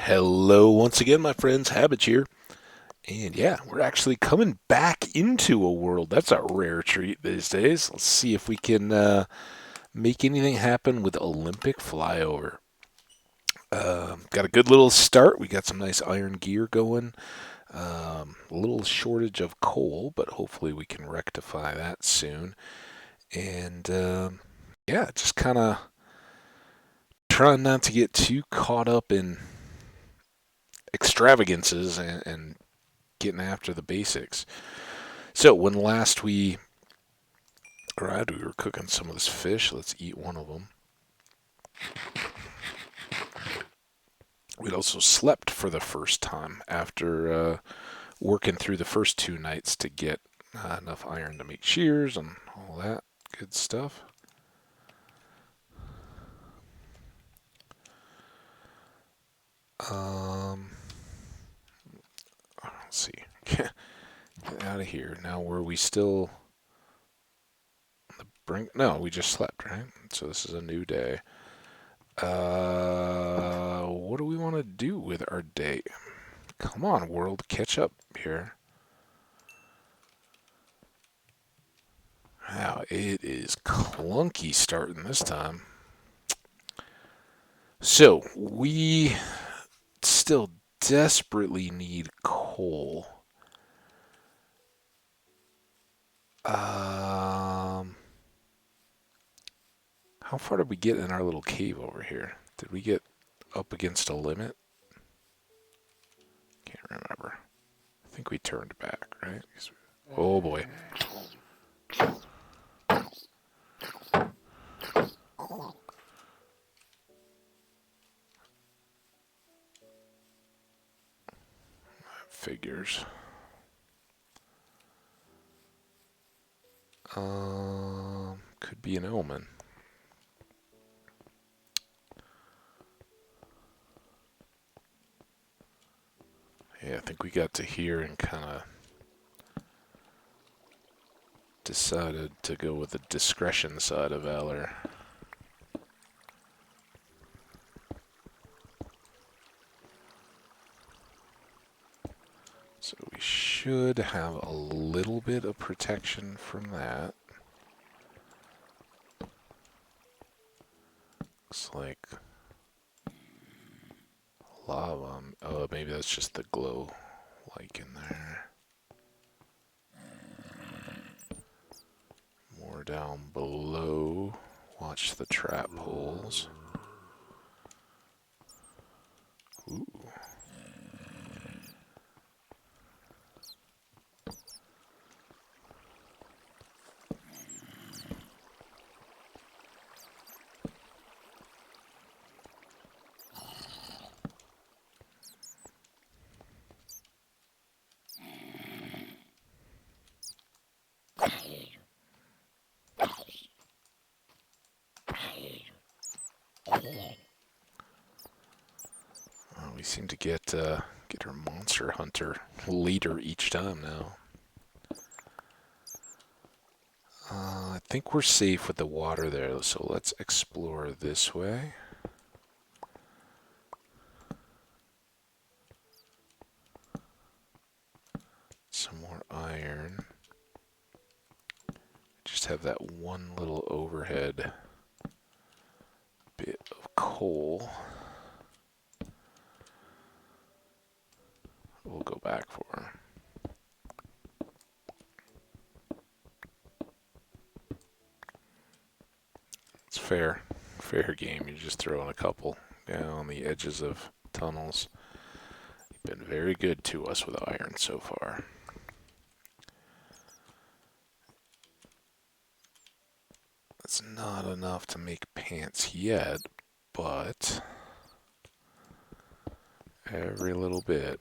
Hello once again, my friends. Hambbage here. And yeah, we're actually coming back into a world. That's a rare treat these days. Let's see if we can make anything happen with Olympic Flyover. Got a good little start. We got some nice iron gear going. A little shortage of coal, but hopefully we can rectify that soon. And yeah, just kind of trying not to get too caught up in extravagances and getting after the basics. So when last we arrived, we were cooking some of this fish. Let's eat one of them. We'd also slept for the first time after working through the first 2 nights to get enough iron to make shears and all that good stuff. Let's see. Get out of here. Now, were we still on the brink? No, we just slept, right? So this is a new day. What do we want to do with our day? Come on, world, catch up here. Wow, it is clunky starting this time. So, we still desperately need coal. How far did we get in our little cave over here? Did we get up against a limit? Can't remember. I think we turned back, right? Oh boy. Figures. Could be an omen. Yeah, I think we got to here and kind of decided to go with the discretion side of valor. So we should have a little bit of protection from that. Looks like lava. Oh, maybe that's just the glow like in there. More down below. Watch the trap holes. Ooh. We seem to get our monster hunter later each time now. I think we're safe with the water there, so let's explore this way. Some more iron. Just have that one little overhead bit of coal. We'll go back for. It's fair game. You just throw in a couple down the edges of tunnels. You've been very good to us with iron so far. That's not enough to make pants yet, but every little bit.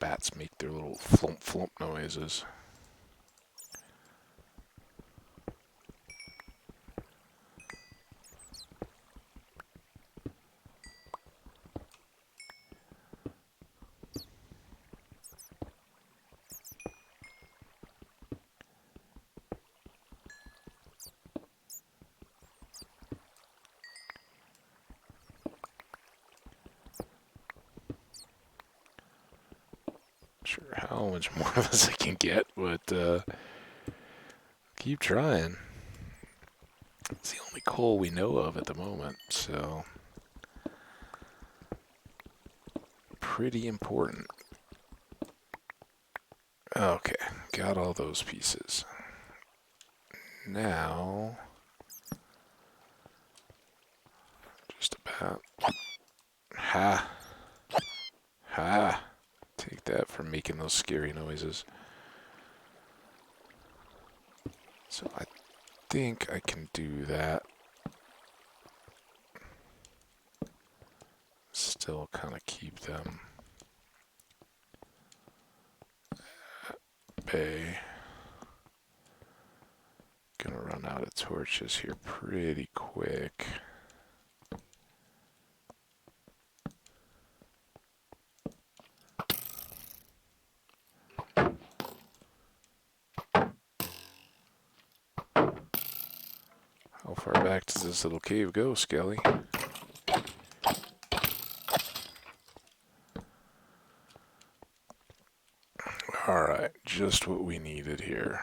bats make their little flump flump noises. Sure how much more of this I can get, but keep trying. It's the only coal we know of at the moment, so pretty important. Okay, got all those pieces. Now, just about. Ha! Ha! Take that for making those scary noises. So I think I can do that. Still kind of keep them at bay. Gonna run out of torches here pretty quick. How far back does this little cave go, Skelly? Alright, just what we needed here.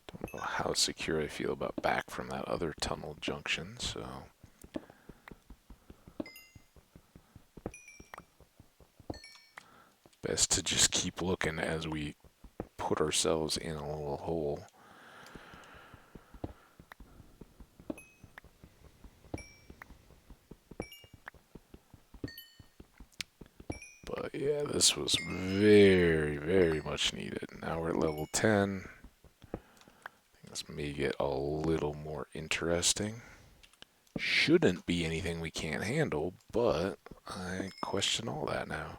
Don't know how secure I feel about back from that other tunnel junction, so... Best to just keep looking as we put ourselves in a little hole. But yeah, this was very, very much needed. Now we're at level 10. This may get a little more interesting. Shouldn't be anything we can't handle, but I question all that now.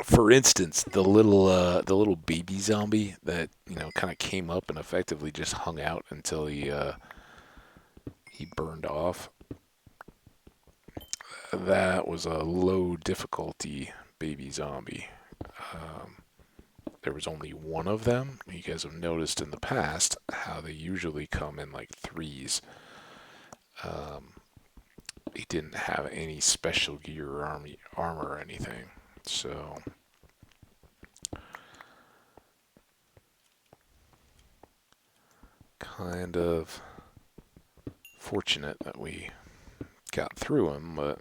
For instance, the little baby zombie that kind of came up and effectively just hung out until he burned off. That was a low difficulty baby zombie. There was only one of them. You guys have noticed in the past how they usually come in like threes. He didn't have any special gear or armor or anything. So kind of fortunate that we got through him, but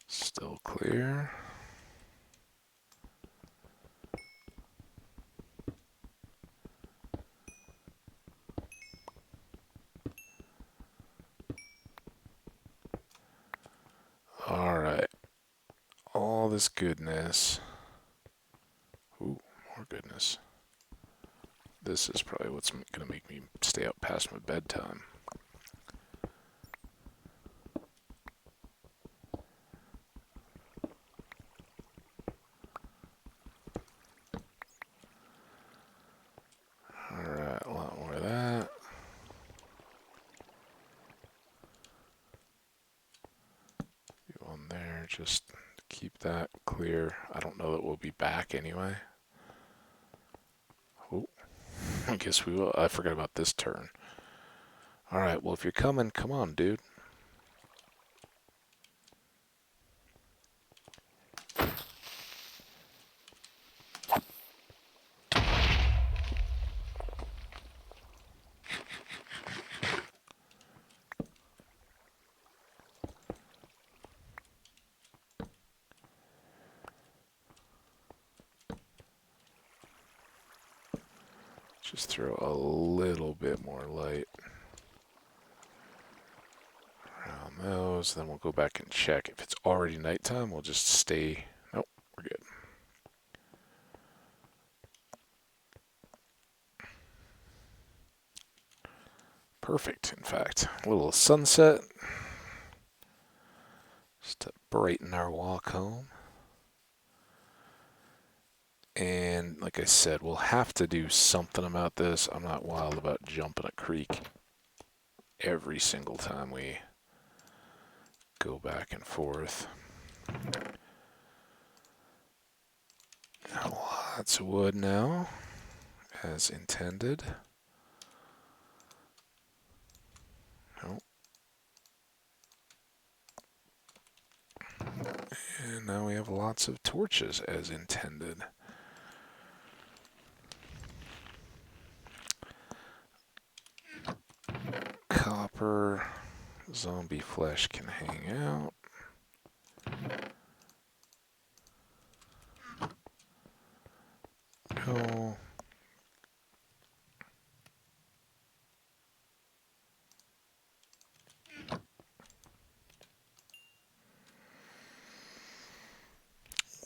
still clear. Alright. All this goodness. Ooh, more goodness. This is probably what's going to make me stay up past my bedtime. Alright, a lot more of that. One there, just keep that clear. I don't know that we'll be back anyway. Oh, I guess we will. I forgot about this turn. Alright, well, if you're coming, come on, dude. Just throw a little bit more light around those. Then we'll go back and check. If it's already nighttime, we'll just stay. Nope, we're good. Perfect, in fact. A little sunset. Just to brighten our walk home. And like I said, we'll have to do something about this. I'm not wild about jumping a creek every single time we go back and forth. Lots of wood now, as intended. Nope. And now we have lots of torches, as intended. Copper, zombie flesh can hang out. Go.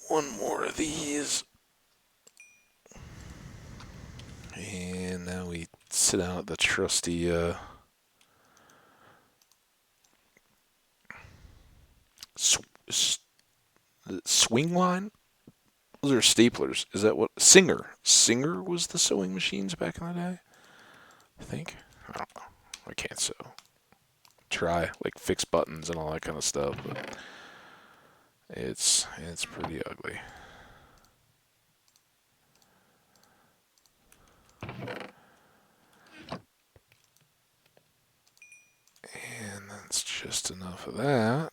One more of these. And now we sit down at the trusty swing line? Those are staplers. Is that what? Singer. Singer was the sewing machines back in the day? I think. I don't know. I can't sew. Try, like, fix buttons and all that kind of stuff, but it's pretty ugly. And that's just enough of that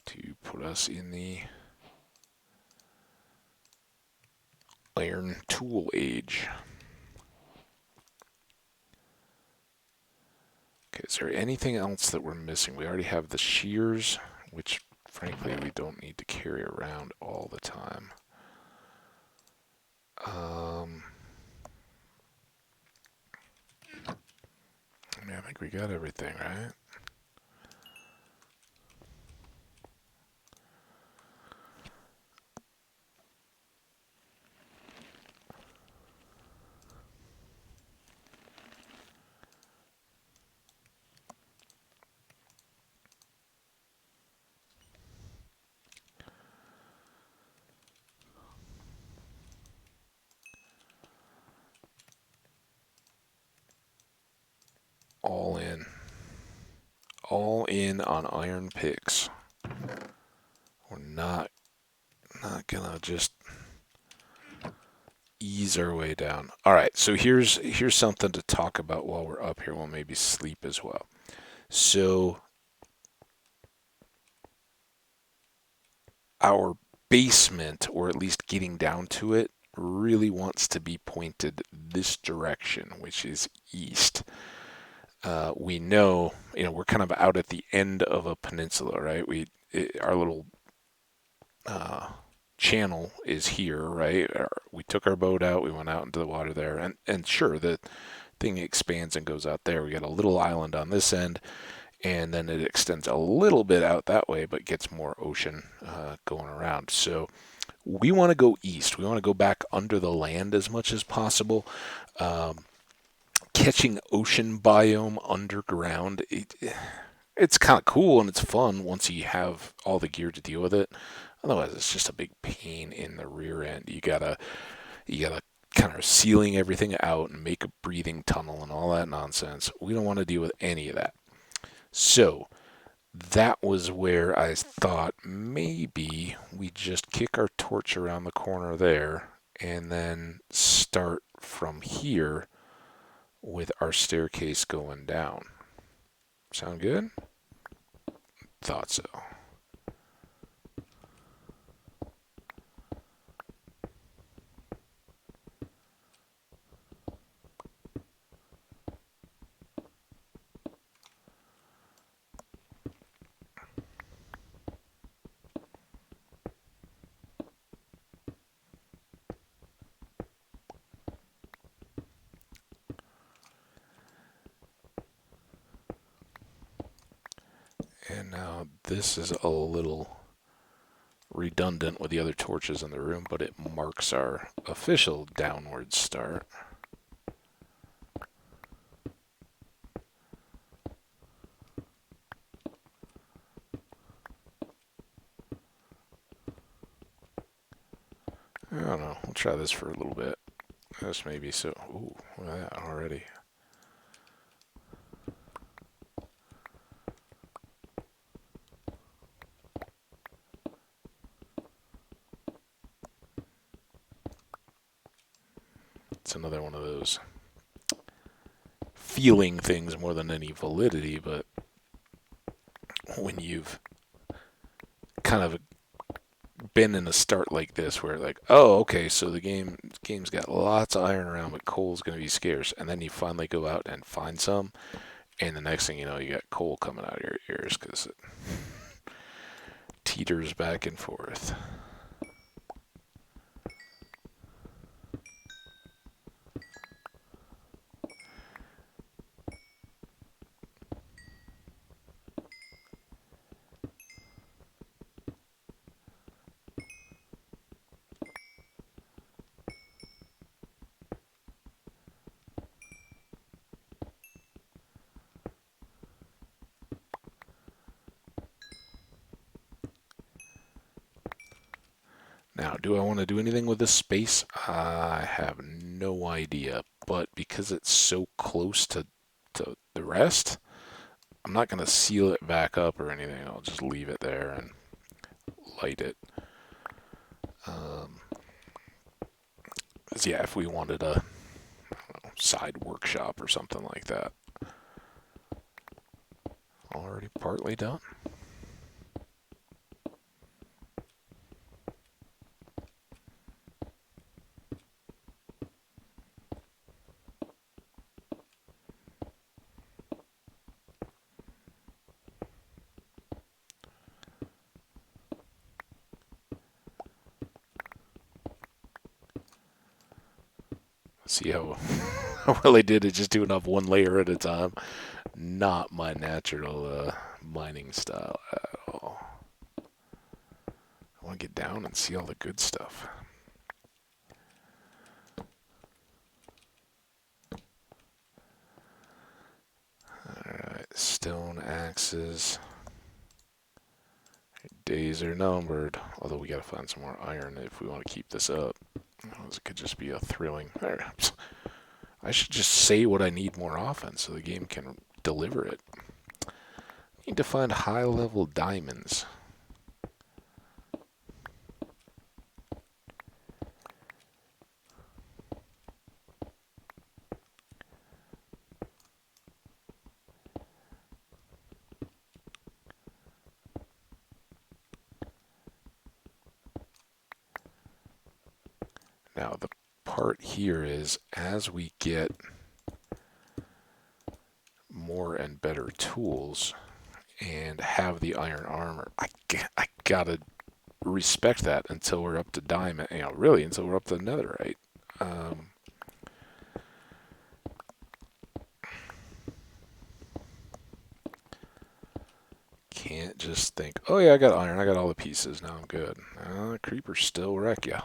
to put us in the iron tool age. Okay, is there anything else that we're missing? We already have the shears, which frankly we don't need to carry around all the time. I think we got everything, right? All in. All in on iron picks. We're not gonna just ease our way down. All right, so here's something to talk about while we're up here. We'll maybe sleep as well. So our basement, or at least getting down to it, really wants to be pointed this direction, which is east. We know, we're kind of out at the end of a peninsula, right? Our little channel is here, right? We took our boat out, we went out into the water there, and sure, the thing expands and goes out there. We got a little island on this end, and then it extends a little bit out that way, but gets more ocean going around. So we want to go east. We want to go back under the land as much as possible. Catching ocean biome underground, it's kind of cool and it's fun once you have all the gear to deal with it. Otherwise, it's just a big pain in the rear end. You gotta kind of sealing everything out and make a breathing tunnel and all that nonsense. We don't want to deal with any of that. So that was where I thought maybe we just kick our torch around the corner there and then start from here with our staircase going down. Sound good? Thought so. And now this is a little redundant with the other torches in the room, but it marks our official downward start. I don't know. We'll try this for a little bit. This may be so. Ooh, look at that already. It's another one of those feeling things more than any validity, but when you've kind of been in a start like this where like, oh, okay, so the game's got lots of iron around, but coal's going to be scarce, and then you finally go out and find some, and the next thing you know, you got coal coming out of your ears because it teeters back and forth. Now, do I want to do anything with this space? I have no idea, but because it's so close to the rest, I'm not going to seal it back up or anything. I'll just leave it there and light it. 'Cause yeah, if we wanted a side workshop or something like that. Already partly done. See how well I did it, just doing off one layer at a time. Not my natural mining style at all. I want to get down and see all the good stuff. Alright, stone axes. Days are numbered. Although we gotta find some more iron if we want to keep this up. It could just be a thrilling. I should just say what I need more often so the game can deliver it. Need to find high-level diamonds. Now the part here is as we get more and better tools and have the iron armor, I gotta respect that until we're up to diamond, really until we're up to netherite. Can't just think, oh yeah, I got iron, I got all the pieces, now I'm good. Creepers still wreck ya,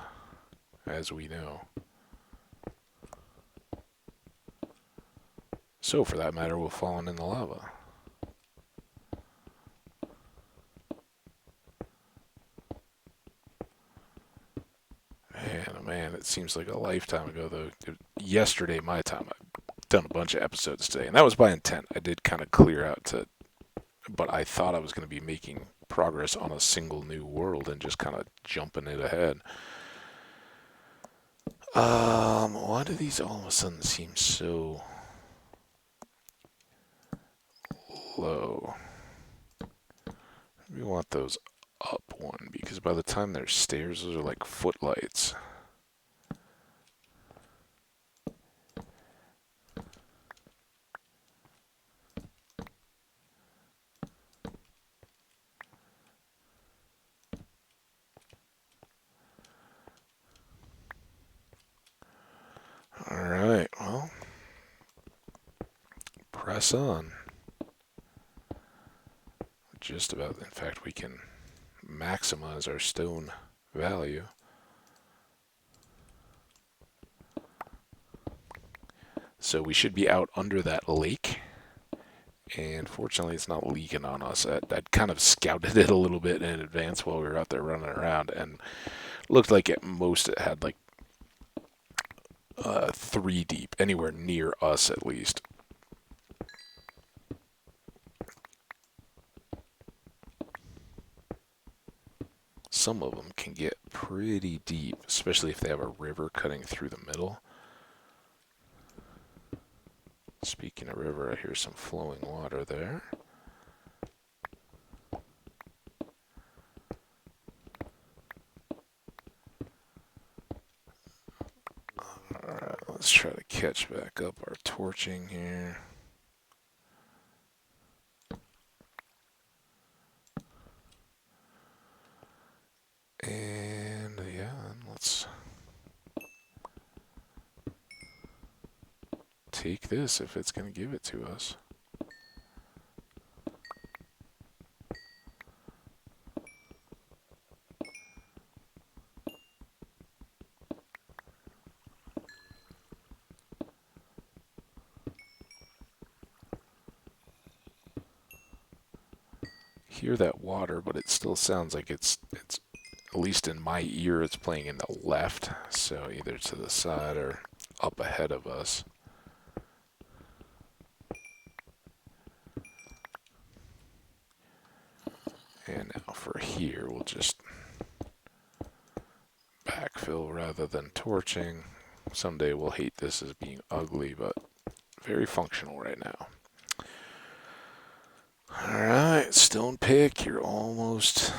as we know. So, for that matter, we've fallen in the lava. Man, oh man, it seems like a lifetime ago, though. Yesterday, my time, I've done a bunch of episodes today, and that was by intent. I did kind of clear out but I thought I was going to be making progress on a single new world and just kind of jumping it ahead. Why do these all of a sudden seem so low? We want those up one because by the time there's stairs, those are like footlights. Alright, well, press on. just about. In fact, we can maximize our stone value. So we should be out under that lake. And fortunately, it's not leaking on us. I'd kind of scouted it a little bit in advance while we were out there running around, and looked like at most it had like 3 deep, anywhere near us at least. Some of them can get pretty deep, especially if they have a river cutting through the middle. Speaking of river, I hear some flowing water there. Alright, let's try to catch back up our torching here. And yeah, let's take this if it's going to give it to us. Hear that water, but it still sounds like it's at least in my ear, it's playing in the left, so either to the side or up ahead of us. And now for here, we'll just backfill rather than torching. Someday we'll hate this as being ugly, but very functional right now. Alright, stone pick, you're almost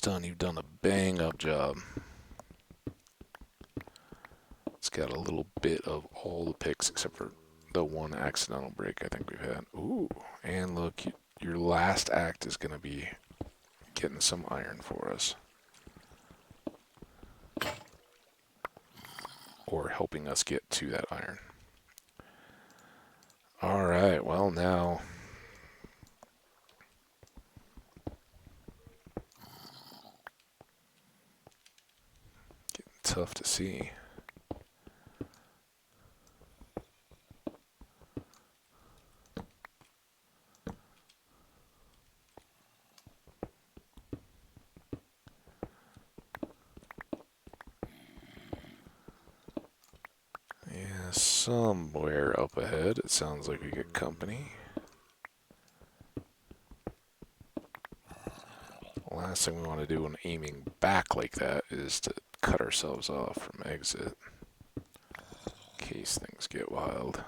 done. You've done a bang up job. It's got a little bit of all the picks except for the one accidental break I think we've had. Ooh, and look, your last act is going to be getting some iron for us. Or helping us get to that iron. Alright, well now... getting tough to see. Somewhere up ahead, it sounds like we get company. Last thing we want to do when aiming back like that is to cut ourselves off from exit, in case things get wild.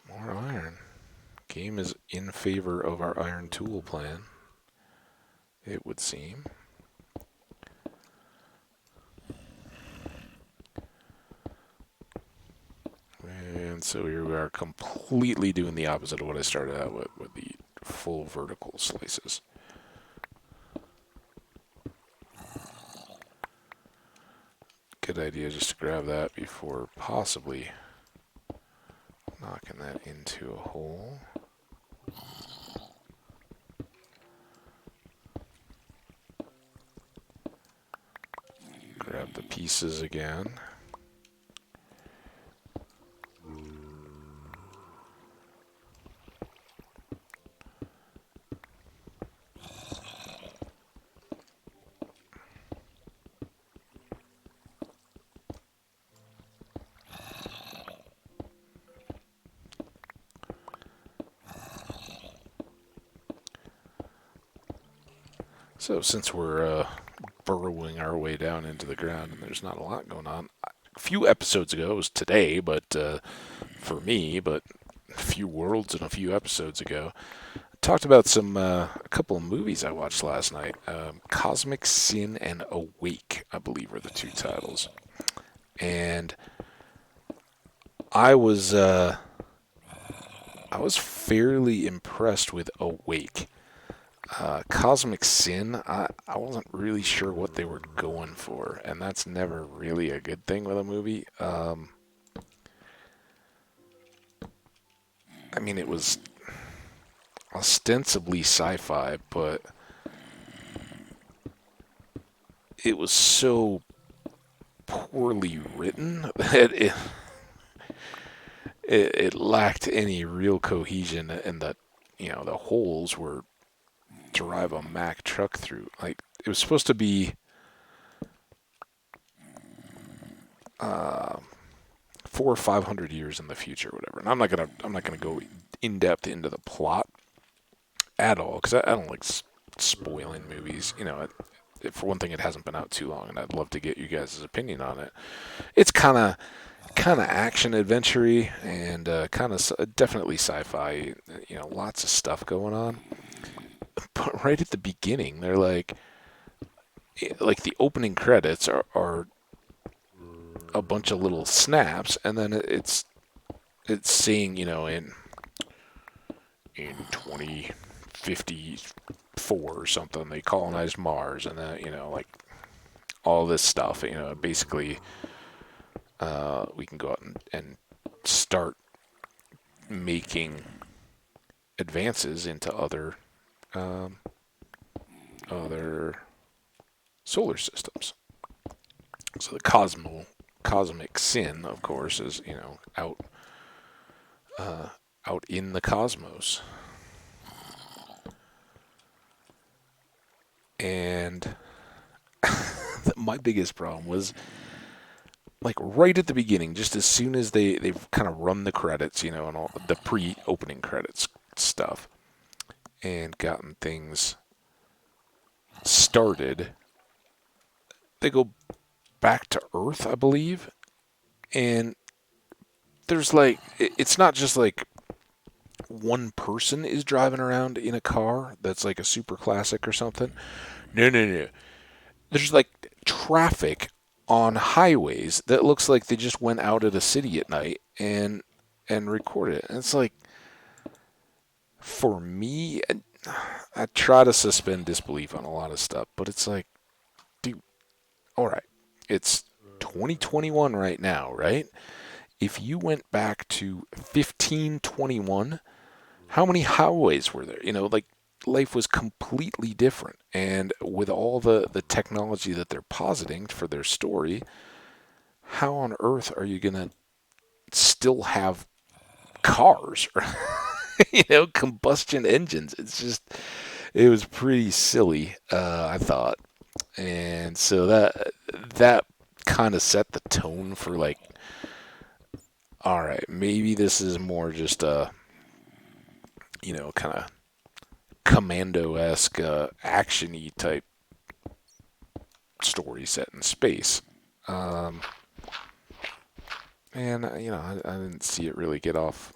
More iron. Game is in favor of our iron tool plan, it would seem. And so here we are, completely doing the opposite of what I started out with the full vertical slices. Good idea just to grab that before possibly knocking that into a hole. Grab the pieces again. So since we're burrowing our way down into the ground and there's not a lot going on, a few episodes ago. It was today, but for me, but a few worlds and a few episodes ago. Talked about a couple of movies I watched last night. Cosmic Sin and Awake, I believe, are the two titles. And I was uh, I was fairly impressed with Awake. Cosmic Sin, I wasn't really sure what they were going for, and that's never really a good thing with a movie. I mean, it was ostensibly sci-fi, but it was so poorly written that it lacked any real cohesion, and the holes were drive a Mack truck through. Like it was supposed to be 400 or 500 years in the future, or whatever. And I'm not gonna go in depth into the plot at all because I don't like spoiling movies. For one thing, it hasn't been out too long, and I'd love to get you guys' opinion on it. It's kind of action adventure-y and kind of definitely sci-fi. Lots of stuff going on. But right at the beginning, they're like the opening credits are a bunch of little snaps, and then it's saying in 2054 or something they colonized Mars, and then like all this stuff. Basically we can go out and start making advances into other solar systems. So the cosmic sin, of course, is out in the cosmos, and my biggest problem was like right at the beginning, just as soon as they've kind of run the credits, and all the pre-opening credits stuff, and gotten things started, they go back to Earth, I believe, and there's it's not just like one person is driving around in a car that's like a super classic or something. No, no, no. There's like traffic on highways that looks like they just went out at a city at night and recorded it. And it's like, for me, I try to suspend disbelief on a lot of stuff, but it's like, dude, all right, it's 2021 right now, right? If you went back to 1521, how many highways were there? Like life was completely different. And with all the technology that they're positing for their story, how on earth are you going to still have cars or, combustion engines? It was pretty silly, I thought. And so that kind of set the tone for like, all right, maybe this is more just a, kind of commando-esque, action-y type story set in space. And I didn't see it really get off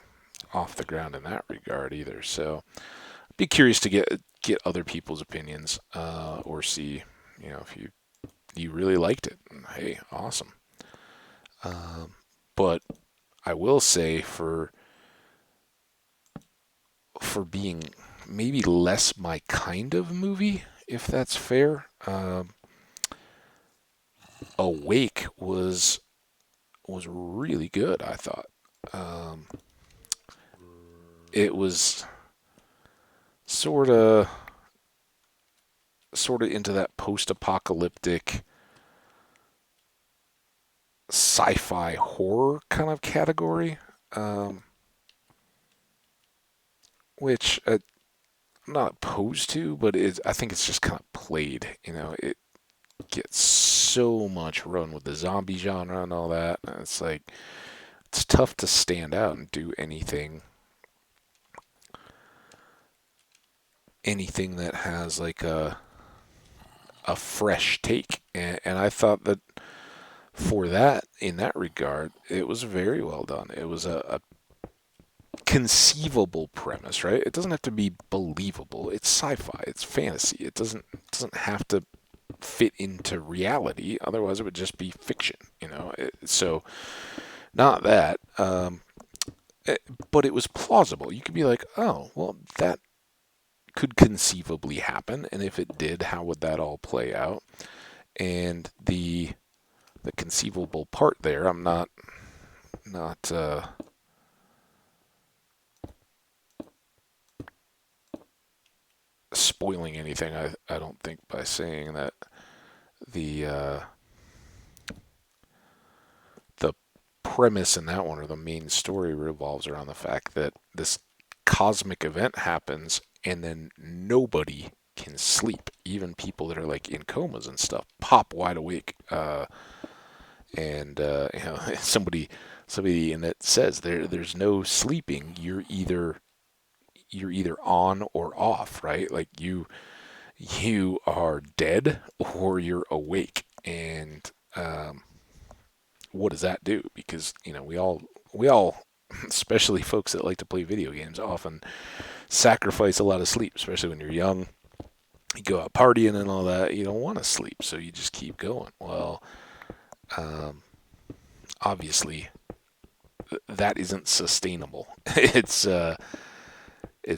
the ground in that regard either. So, I'd be curious to get other people's opinions, or see, if you really liked it. Hey, awesome. But I will say for being maybe less my kind of movie, if that's fair. Awake was really good, I thought. Um, it was sort of into that post-apocalyptic sci-fi horror kind of category, which I'm not opposed to, but I think it's just kind of played. It gets so much run with the zombie genre and all that. And it's like it's tough to stand out and do anything that has like a fresh take. And I thought that for that, in that regard, it was very well done. It was a conceivable premise, right? It doesn't have to be believable. It's sci-fi. It's fantasy. It doesn't have to fit into reality. Otherwise, it would just be fiction. So not that. But it was plausible. You could be like, oh, well, that could conceivably happen, and if it did, how would that all play out? And the conceivable part there, I'm not spoiling anything. I don't think by saying that the the premise in that one, or the main story, revolves around the fact that this cosmic event happens and then nobody can sleep. Even people that are like in comas and stuff pop wide awake. And somebody in it says there's no sleeping. You're either on or off, right? Like you are dead or you're awake. And what does that do? Because we all, especially folks that like to play video games, often sacrifice a lot of sleep, especially when you're young. You go out partying and all that. You don't want to sleep, so you just keep going. Well, um, obviously that isn't sustainable. It's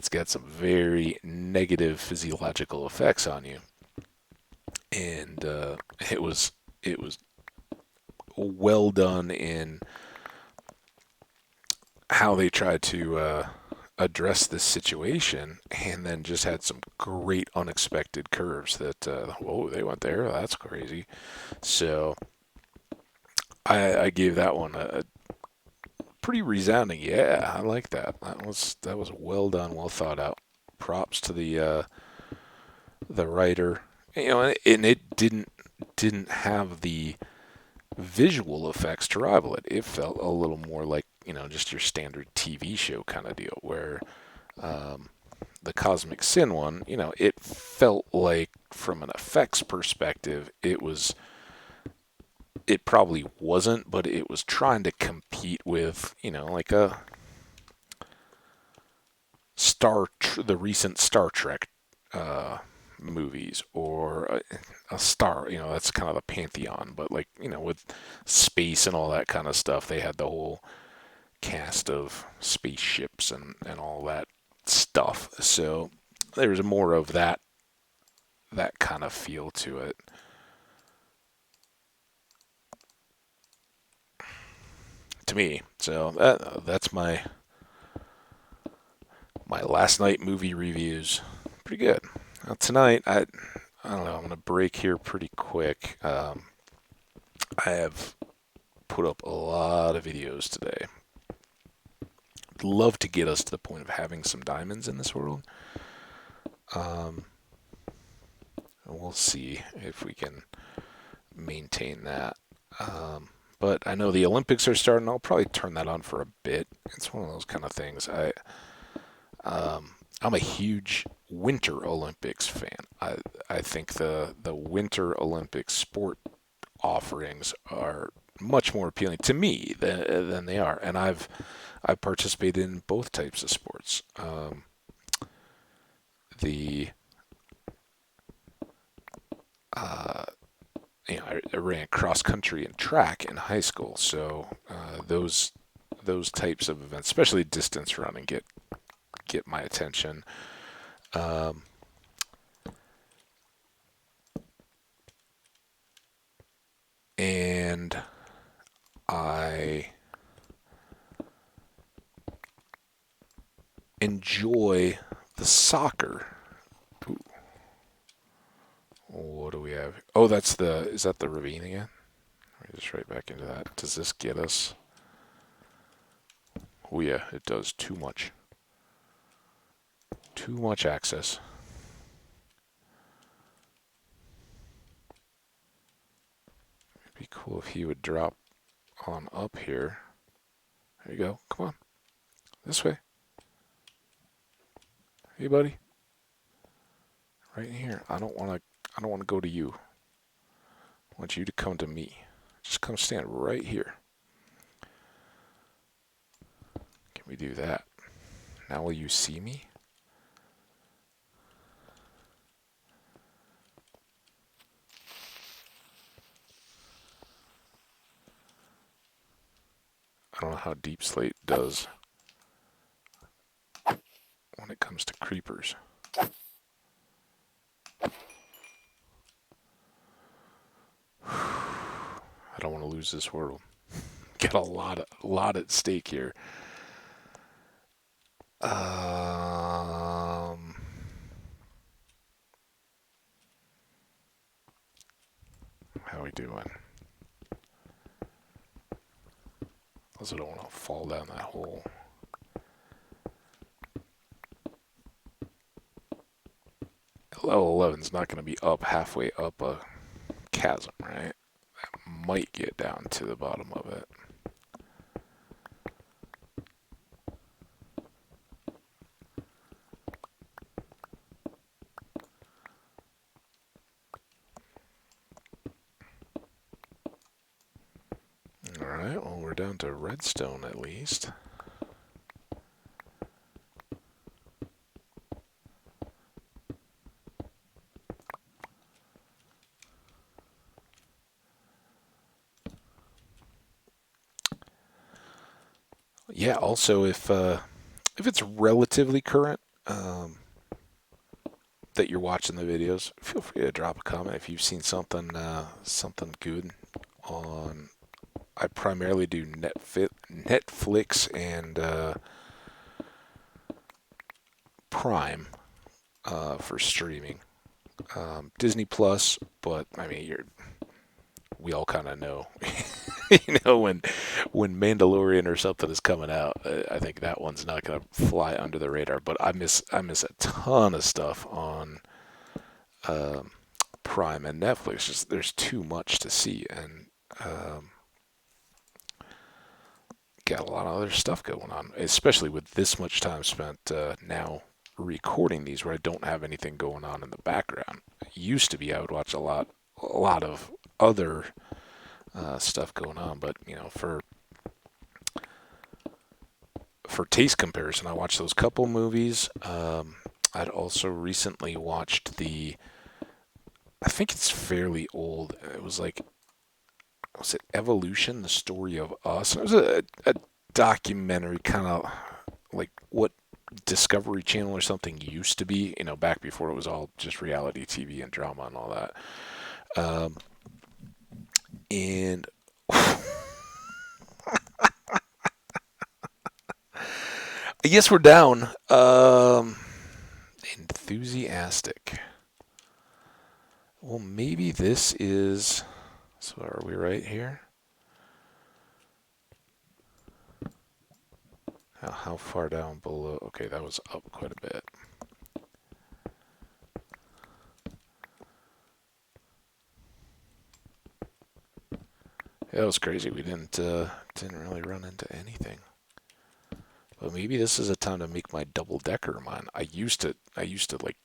got some very negative physiological effects on you, and it was well done in how they tried to address this situation, and then just had some great unexpected curves that whoa, they went there. That's crazy. So I gave that one a pretty resounding yeah. I like that. That was well done, well thought out. Props to the writer. And it didn't have the visual effects to rival it. It felt a little more like just your standard TV show kind of deal, where um, the Cosmic Sin one, it felt like from an effects perspective, it probably wasn't, but it was trying to compete with, like the recent Star Trek uh, movies, or a star. That's kind of the pantheon. But like, with space and all that kind of stuff, they had the whole cast of spaceships and all that stuff. So there's more of that kind of feel to it to me. So that's my last night movie reviews. Pretty good. Now tonight, I don't know. I'm gonna break here pretty quick. I have put up a lot of videos today. I'd love to get us to the point of having some diamonds in this world. Um, we'll see if we can maintain that. But I know the Olympics are starting. I'll probably turn that on for a bit. It's one of those kind of things. I'm a huge Winter Olympics fan. I think the Winter Olympics sport offerings are much more appealing to me than they are, and I've participated in both types of sports. The uh, I ran cross country and track in high school, so those types of events, especially distance running, get my attention. Um, and I enjoy the soccer. Ooh, what do we have? Oh, is that the ravine again? Let me just right back into that. Does this get us? Oh yeah, it does too much. Too much access. It'd be cool if he would drop on up here. There you go. Come on. This way. Hey buddy. Right here. I don't wanna go to you. I want you to come to me. Just come stand right here. Can we do that? Now will you see me? I don't know how Deep Slate does when it comes to creepers. I don't want to lose this world. Got a lot at stake here. How we doing? Also don't want to fall down that hole. Level 11's not going to be up halfway up a chasm, right? Might get down to the bottom of it. Alright, well, we're down to redstone at least. Yeah, also if it's relatively current, that you're watching the videos, feel free to drop a comment if you've seen something good on. I primarily do Netflix and Prime for streaming. Disney Plus, but I mean, we all kind of know, when Mandalorian or something is coming out, I think that one's not going to fly under the radar. But I miss a ton of stuff on Prime and Netflix. Just there's too much to see, and got a lot of other stuff going on, especially with this much time spent now recording these where I don't have anything going on in the background. It used to be I would watch a lot of other stuff going on, but for taste comparison, I watched those couple movies. I'd also recently watched I think it's fairly old. It was was it Evolution, the Story of Us? It was a documentary, kind of like what Discovery Channel or something used to be, back before it was all just reality TV and drama and all that. And I guess we're down. Enthusiastic. Well, maybe this is. So are we right here? How far down below? Okay, that was up quite a bit. Yeah, that was crazy. We didn't really run into anything. But maybe this is a time to make my double decker mine. I used to like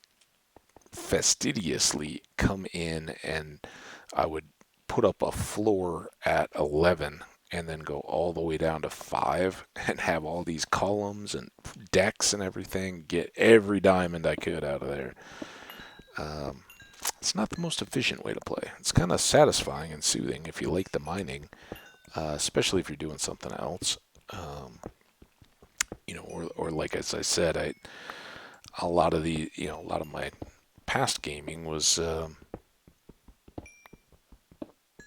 fastidiously come in and I would put up a floor at 11 and then go all the way down to 5 and have all these columns and decks and everything, get every diamond I could out of there. It's not the most efficient way to play. It's kind of satisfying and soothing if you like the mining, especially if you're doing something else. Or like as I said, a lot of my past gaming was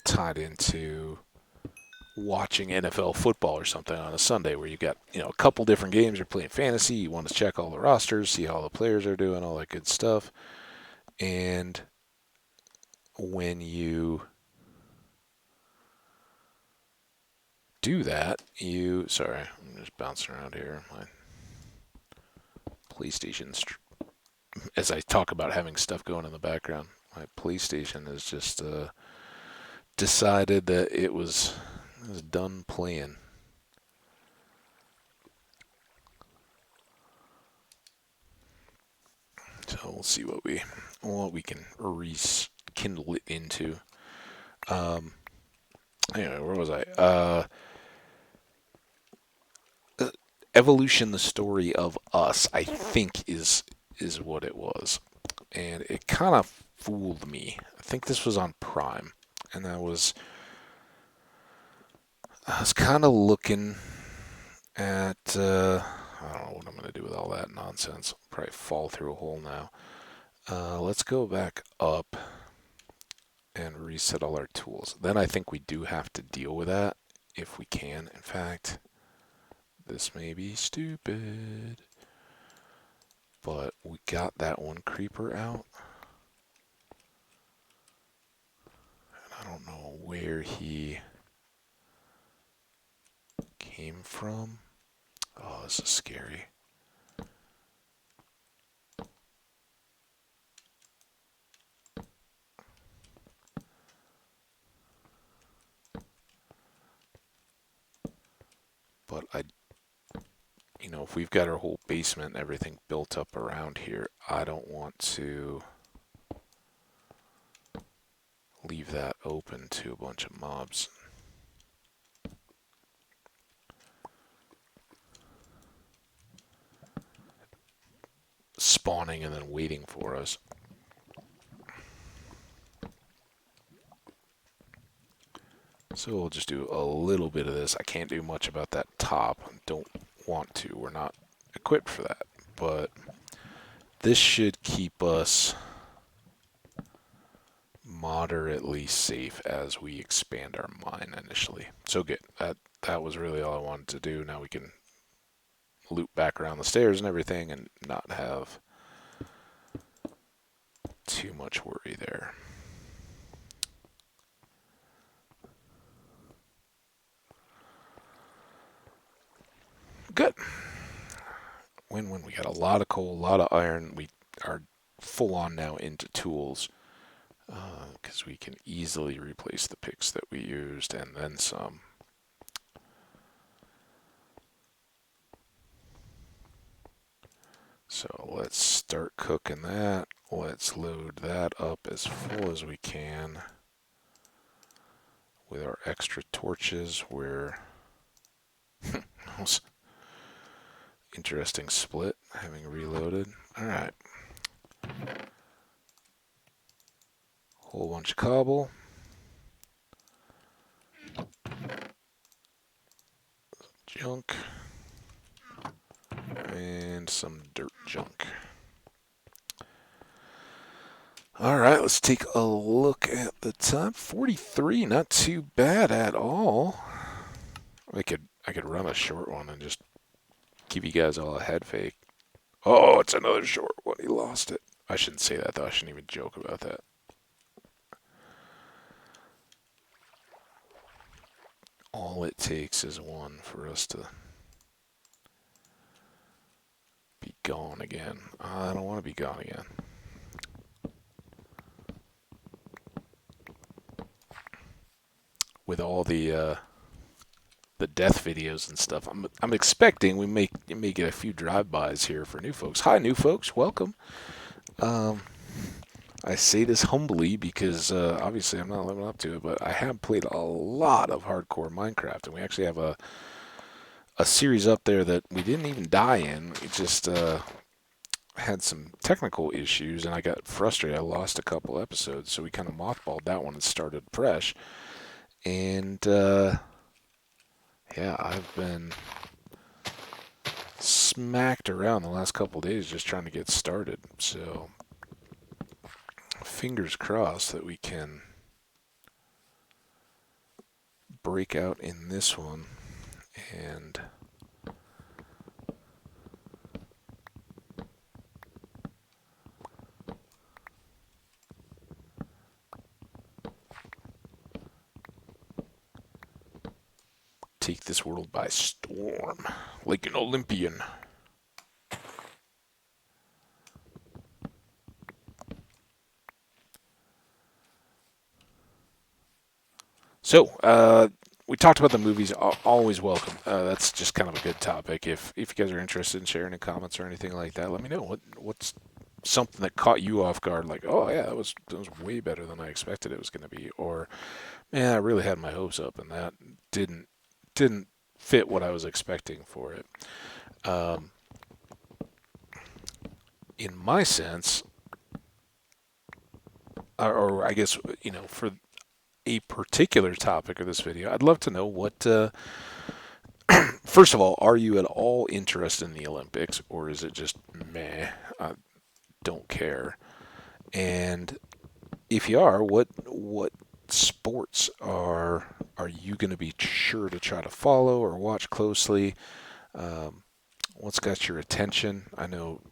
tied into watching NFL football or something on a Sunday where you got, a couple different games. You're playing fantasy. You want to check all the rosters, see how the players are doing, all that good stuff. And when you do that, sorry, I'm just bouncing around here. My PlayStation's, as I talk about having stuff going in the background, my PlayStation has just decided that it was done playing. So we'll see what we can rekindle it into. Anyway, where was I? Evolution, the story of us, I think is what it was, and it kind of fooled me. I think this was on Prime, and I was kind of looking at I don't know what I'm gonna do with all that nonsense. I'll probably fall through a hole now. Let's go back up and reset all our tools. Then I think we do have to deal with that if we can. In fact, this may be stupid, but we got that one creeper out. And I don't know where he came from. Oh, this is scary. But if we've got our whole basement and everything built up around here, I don't want to leave that open to a bunch of mobs. Spawning and then waiting for us. So we'll just do a little bit of this. I can't do much about that top. Don't want to. We're not equipped for that. But this should keep us moderately safe as we expand our mine initially. So good. That was really all I wanted to do. Now we can loop back around the stairs and everything and not have too much worry there. Good. Win. We got a lot of coal, a lot of iron. We are full on now into tools because we can easily replace the picks that we used and then some. So let's start cooking that. Let's load that up as full as we can with our extra torches. Interesting split, having reloaded. Alright. Whole bunch of cobble. Junk. And some dirt junk. Alright, let's take a look at the time. 43, not too bad at all. I could run a short one and just give you guys all a head fake. Oh, it's another short one. He lost it. I shouldn't say that, though. I shouldn't even joke about that. All it takes is one for us to be gone again. I don't want to be gone again. With all the death videos and stuff, I'm expecting we may get a few drive-bys here for new folks. Hi, new folks, welcome. I say this humbly because obviously I'm not living up to it, but I have played a lot of hardcore Minecraft, and we actually have a series up there that we didn't even die in. It just had some technical issues, and I got frustrated. I lost a couple episodes, so we kind of mothballed that one and started fresh. And yeah, I've been smacked around the last couple of days just trying to get started. So fingers crossed that we can break out in this one and take this world by storm like an Olympian. So, we talked about the movies. Always welcome. That's just kind of a good topic. If you guys are interested in sharing any comments or anything like that, let me know. What's something that caught you off guard, like, oh yeah, that was way better than I expected it was going to be, or man, I really had my hopes up, and that didn't didn't fit what I was expecting for it. Um, in my sense, or I guess for a particular topic of this video, I'd love to know what. First of all, are you at all interested in the Olympics, or is it just meh? I don't care. And if you are, what sports are you going to be sure to try to follow or watch closely? Um, what's got your attention? I know,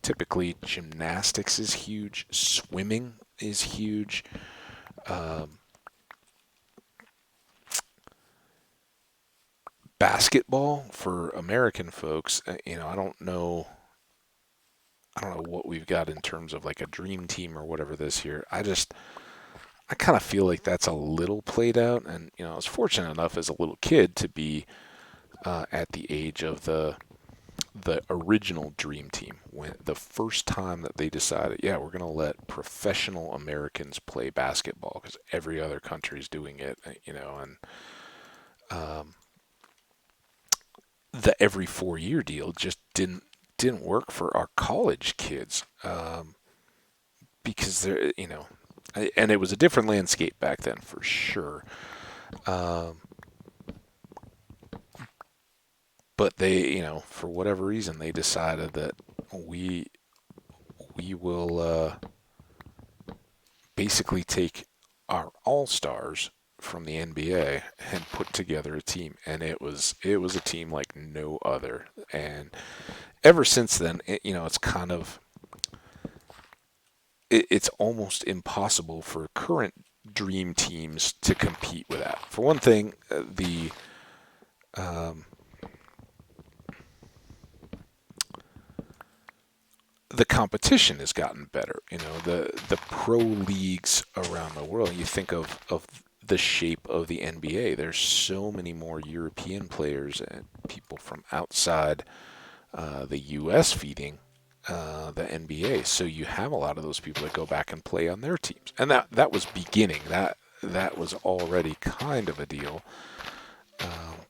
typically gymnastics is huge, swimming is huge. Um, Basketball for American folks, I don't know what we've got in terms of like a dream team or whatever this year. I kind of feel like that's a little played out, and I was fortunate enough as a little kid to be at the age of the original dream team, when the first time that they decided, yeah, we're going to let professional Americans play basketball because every other country is doing it, and um, the every 4 year deal just didn't work for our college kids, because and it was a different landscape back then for sure. Um, but they, for whatever reason, they decided that we we will basically take our all stars from the NBA and put together a team, and it was a team like no other. And ever since then, it's kind of it's almost impossible for current dream teams to compete with that. For one thing, um, the competition has gotten better. The pro leagues around the world. You think of the shape of the NBA. There's so many more European players and people from outside the U.S. feeding the NBA. So you have a lot of those people that go back and play on their teams, and that was beginning. That was already kind of a deal. Um,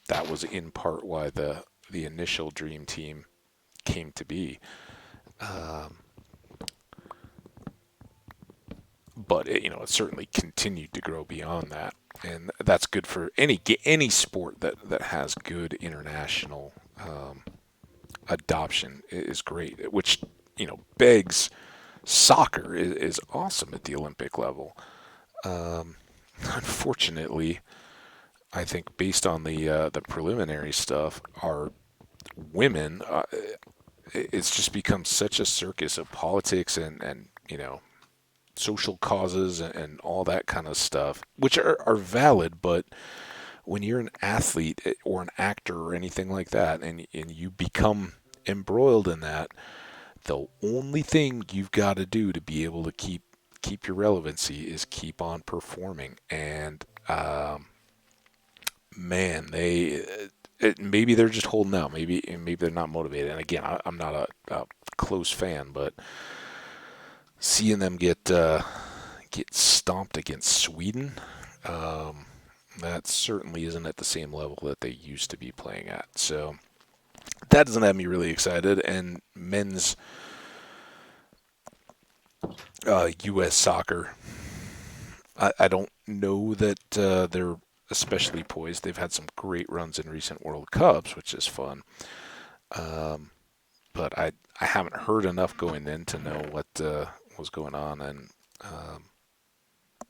that was in part why the initial dream team came to be. Um, but it certainly continued to grow beyond that, and that's good for any sport that has good international adoption is great. Which begs soccer is awesome at the Olympic level. Um, Unfortunately, I think based on the preliminary stuff, our women, it's just become such a circus of politics and social causes and all that kind of stuff, which are valid, but when you're an athlete or an actor or anything like that, and you become embroiled in that, the only thing you've got to do to be able to keep your relevancy is keep on performing. And man, maybe they're just holding out. Maybe they're not motivated. And again, I'm not a close fan, but seeing them get stomped against Sweden, um, that certainly isn't at the same level that they used to be playing at. So that doesn't have me really excited. And men's U.S. soccer, I don't know that they're especially poised. They've had some great runs in recent World Cups, which is fun. Um, but I haven't heard enough going in to know what was going on, and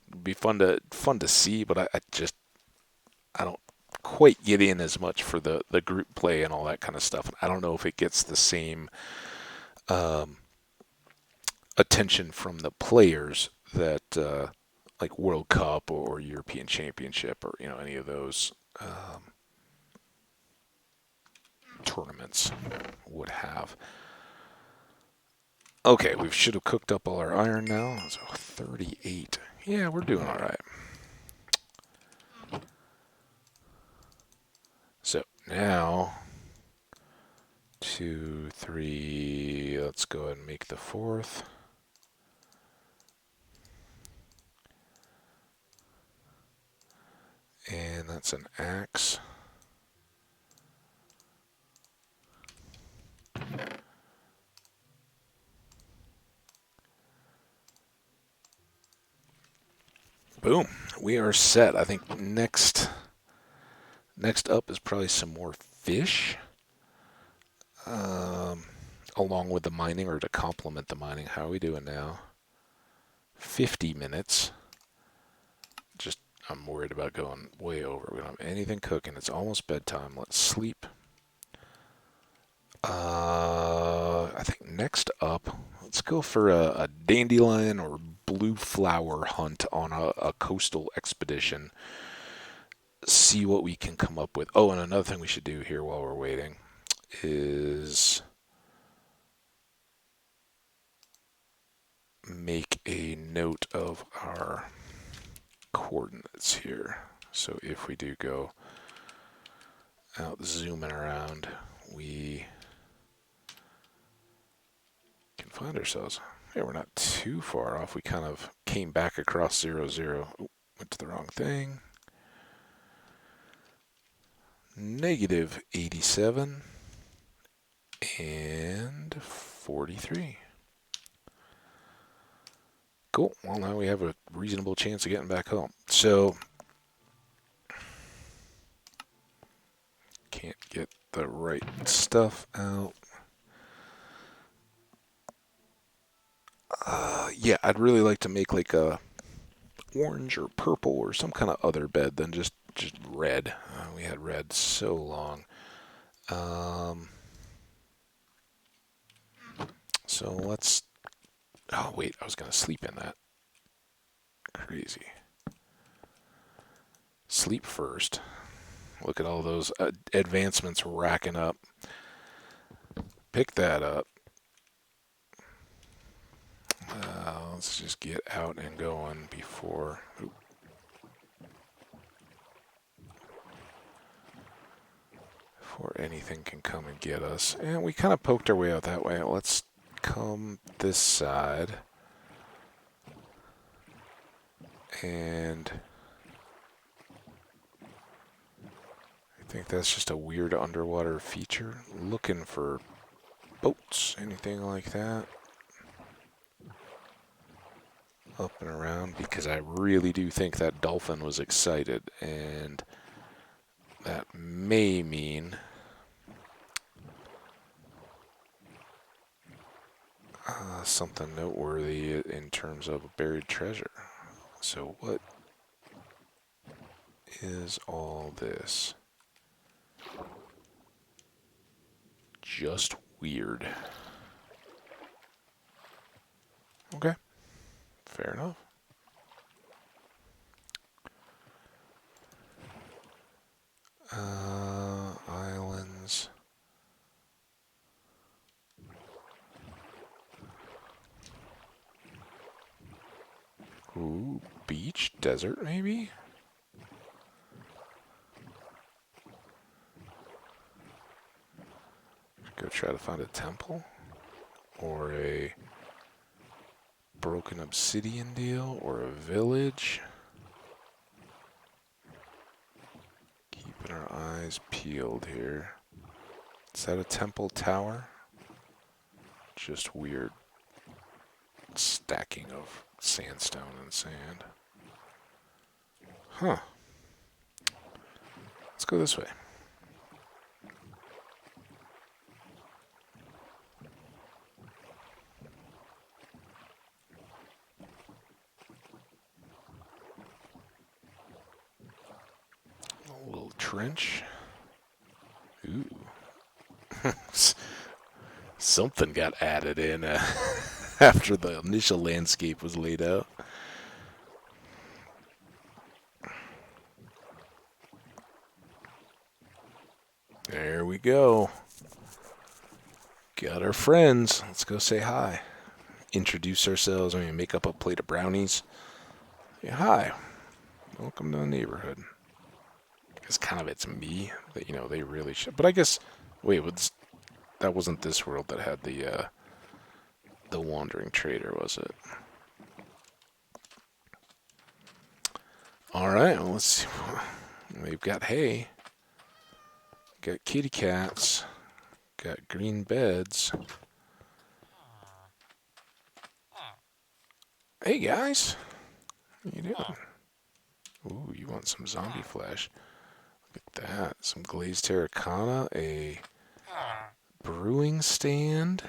it'd be fun to see. But I don't quite get in as much for the group play and all that kind of stuff. I don't know if it gets the same um, attention from the players that like World Cup or European Championship or any of those tournaments would have. Okay, we should have cooked up all our iron now. So 38. Yeah, we're doing all right. So now 2, 3. Let's go ahead and make the 4th. And that's an axe. Boom. We are set. I think next up is probably some more fish. Along with the mining, or to complement the mining. How are we doing now? 50 minutes. I'm worried about going way over. We don't have anything cooking. It's almost bedtime. Let's sleep. I think next up, let's go for a dandelion or blue flower hunt on a coastal expedition. See what we can come up with. Oh, and another thing we should do here while we're waiting is make a note of our coordinates here. So if we do go out zooming around, we can find ourselves. Yeah, we're not too far off. We kind of came back across 0, 0. Ooh, went to the wrong thing. Negative 87 and 43. Cool. Well, now we have a reasonable chance of getting back home. So, can't get the right stuff out. Yeah, I'd really like to make like a orange or purple or some kind of other bed than just red. We had red so long. So let's... Oh, wait, I was going to sleep in that. Crazy. Sleep first. Look at all those advancements racking up. Pick that up. Let's just get out and going before... Before anything can come and get us. And we kind of poked our way out that way. Let's come this side. And... I think that's just a weird underwater feature. Looking for boats, anything like that. Up and around, because I really do think that dolphin was excited, and that may mean something noteworthy in terms of buried treasure. So what is all this? Just weird. Okay. Fair enough. Islands. Ooh, beach, desert, maybe? Go try to find a temple or a broken obsidian deal or a village. Keeping our eyes peeled here. Is that a temple tower? Just weird stacking of sandstone and sand. Huh. Let's go this way. A little trench. Ooh. Something got added in after the initial landscape was laid out. There we go. Got our friends. Let's go say hi. Introduce ourselves. I mean, make up a plate of brownies. Say hi. Welcome to the neighborhood. It's kind of, it's me. But, you know, they really should. But I guess, wait, That wasn't this world that had the wandering trader, was it? All right, well, let's see. We've got hay, got kitty cats, got green beds. Hey guys, what you doing? Ooh, you want some zombie flesh? Look at that. Some glazed terracotta, a brewing stand,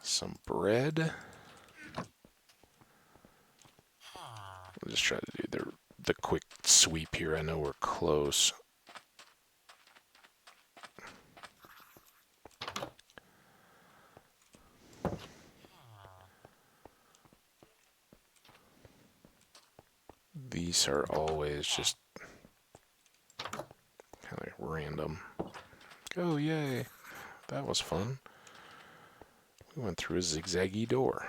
some bread. We'll just try to do the quick sweep here. I know we're close. These are always just kind of random. Oh, yay. That was fun. We went through a zigzaggy door.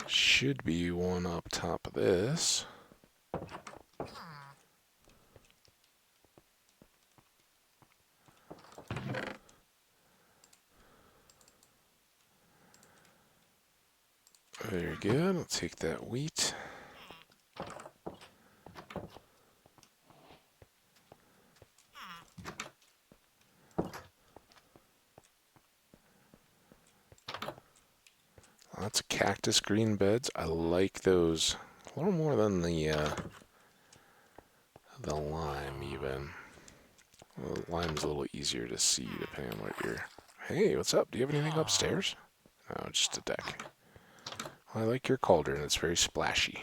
Should be one up top of this. Very good. I'll take that wheat. Lots of cactus green beds. I like those a little more than the lime even. Well, the lime's a little easier to see depending on what you're... Hey, what's up? Do you have anything upstairs? No, just a deck. Well, I like your cauldron. It's very splashy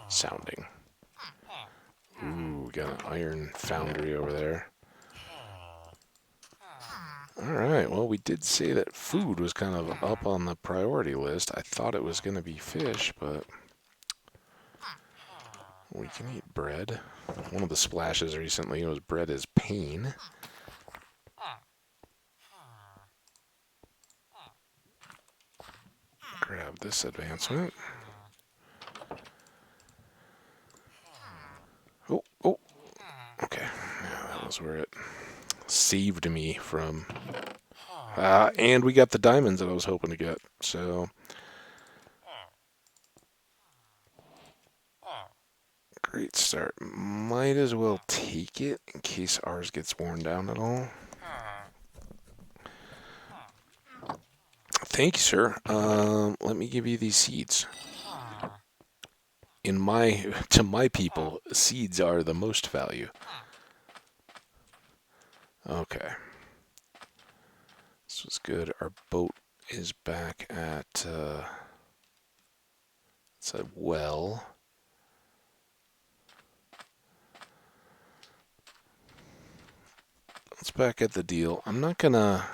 sounding. Ooh, we got an iron foundry over there. Alright, well, we did say that food was kind of up on the priority list. I thought it was going to be fish, but we can eat bread. One of the splashes recently was bread is pain. Grab this advancement. Oh, okay. Yeah, that was where it saved me from... and we got the diamonds that I was hoping to get, so... Great start. Might as well take it in case ours gets worn down at all. Thank you, sir. Let me give you these seeds. To my people, seeds are the most value. Okay. This was good. Our boat is back at, it's a well. It's back at the deal. I'm not gonna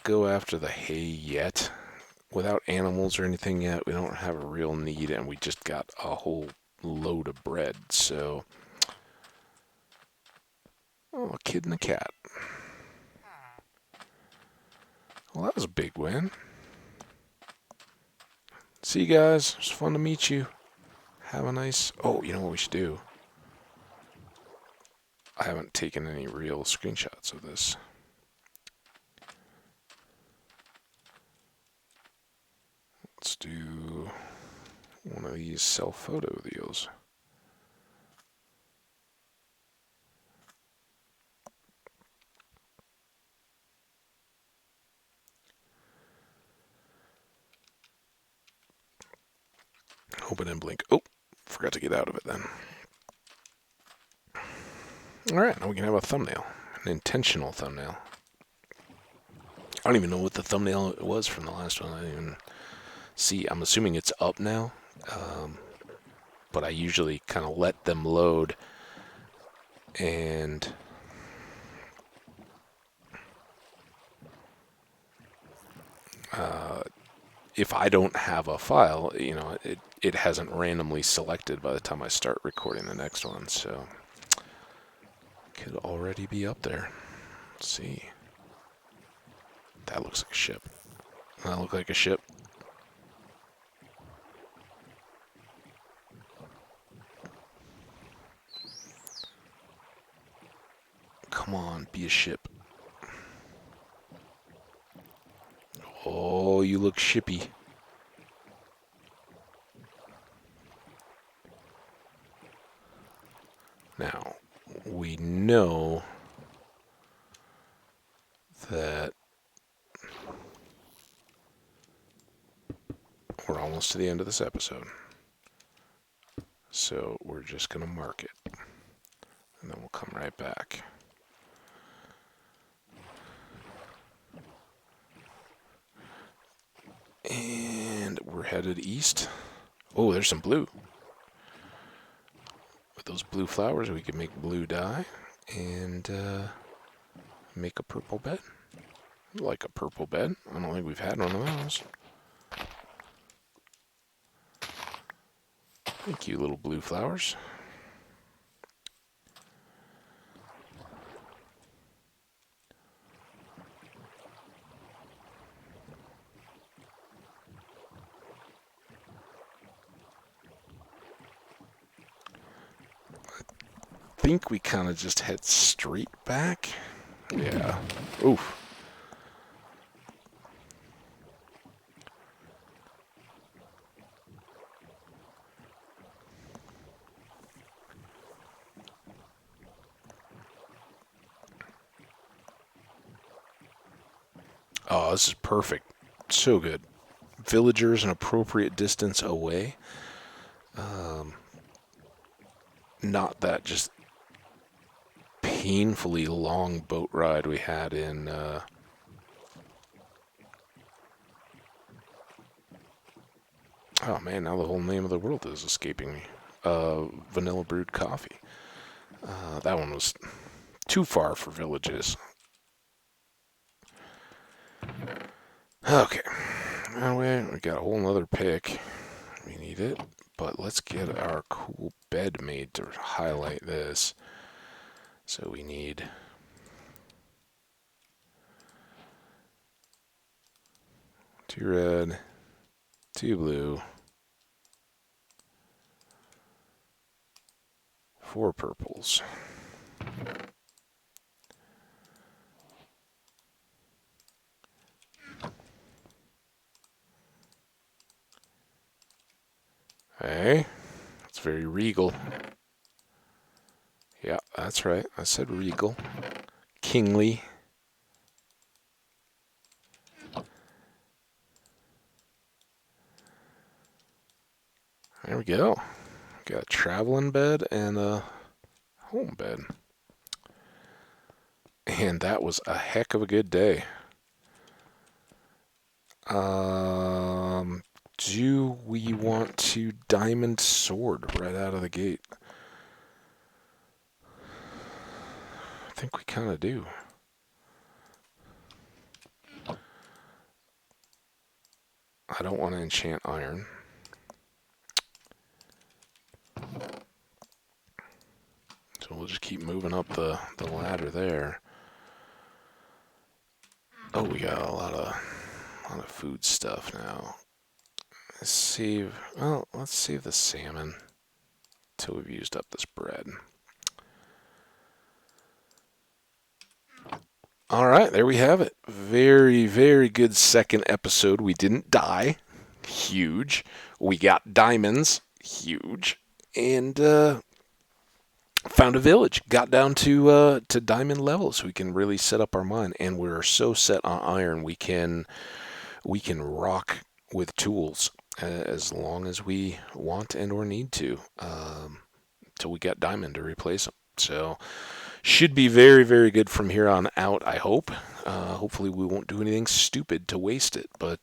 go after the hay yet. Without animals or anything yet, we don't have a real need, and we just got a whole load of bread, so... Oh, a kid and a cat. Well, that was a big win. See you guys. It was fun to meet you. Have a nice... Oh, you know what we should do? I haven't taken any real screenshots of this. Let's do one of these self-photo deals. Hope it didn't blink. Oh, forgot to get out of it then. Alright, now we can have a thumbnail. An intentional thumbnail. I don't even know what the thumbnail was from the last one. I didn't even see. I'm assuming it's up now. But I usually kind of let them load. And... if I don't have a file, you know, it hasn't randomly selected by the time I start recording the next one, so could already be up there. Let's see. That looks like a ship. That look like a ship. you ship? Oh, you look shippy. Now, we know that we're almost to the end of this episode. So we're just going to mark it. And then we'll come right back. And we're headed east. Oh, there's some blue. With those blue flowers, we can make blue dye and make a purple bed. I like a purple bed. I don't think we've had one of those. Thank you, little blue flowers. I think we kind of just head straight back. Yeah. Oof. Oh, this is perfect. So good. Villagers an appropriate distance away. Not that just painfully long boat ride we had in oh man, now the whole name of the world is escaping me. Vanilla brewed coffee. That one was too far for villages. Okay. Anyway, we got a whole nother pick. We need it. But let's get our cool bed made to highlight this. So we need 2 red, 2 blue, 4 purples. Hey, that's very regal. Yeah, that's right. I said regal. Kingly. There we go. Got a traveling bed and a home bed. And that was a heck of a good day. Do we want to diamond sword right out of the gate? I think we kind of do. I don't want to enchant iron. So we'll just keep moving up the ladder there. Oh, we got a lot of food stuff now. Let's save the salmon until we've used up this bread. All right, there we have it. Very, very good second episode. We didn't die. Huge. We got diamonds. Huge. And found a village. Got down to diamond level, so we can really set up our mine. And we're so set on iron, we can rock with tools as long as we want and or need to, till we get diamond to replace them. So should be very, very good from here on out, I hope. Hopefully we won't do anything stupid to waste it, but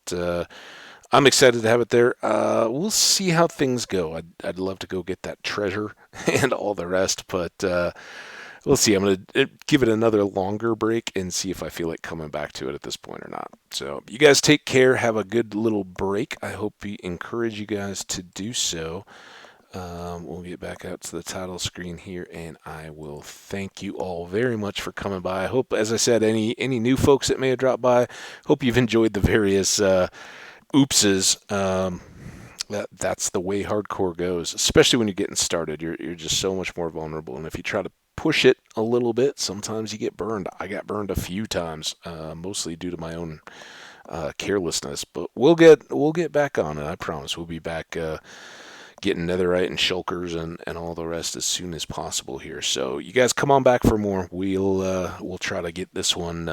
I'm excited to have it there. We'll see how things go. I'd love to go get that treasure and all the rest, but we'll see. I'm going to give it another longer break and see if I feel like coming back to it at this point or not. So you guys take care. Have a good little break. I hope we encourage you guys to do so. We'll get back out to the title screen here, and I will thank you all very much for coming by. I hope, as I said, any new folks that may have dropped by, hope you've enjoyed the various oopses. That's the way hardcore goes, especially when you're getting started. You're just so much more vulnerable, and if you try to push it a little bit. Sometimes you get burned. I got burned a few times, mostly due to my own carelessness. But we'll get back on it. I promise. We'll be back getting netherite and shulkers and all the rest as soon as possible here. So you guys come on back for more. We'll try to get this one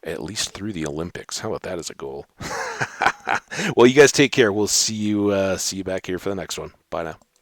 at least through the Olympics. How about that as a goal? Well, you guys take care. We'll see you back here for the next one. Bye now.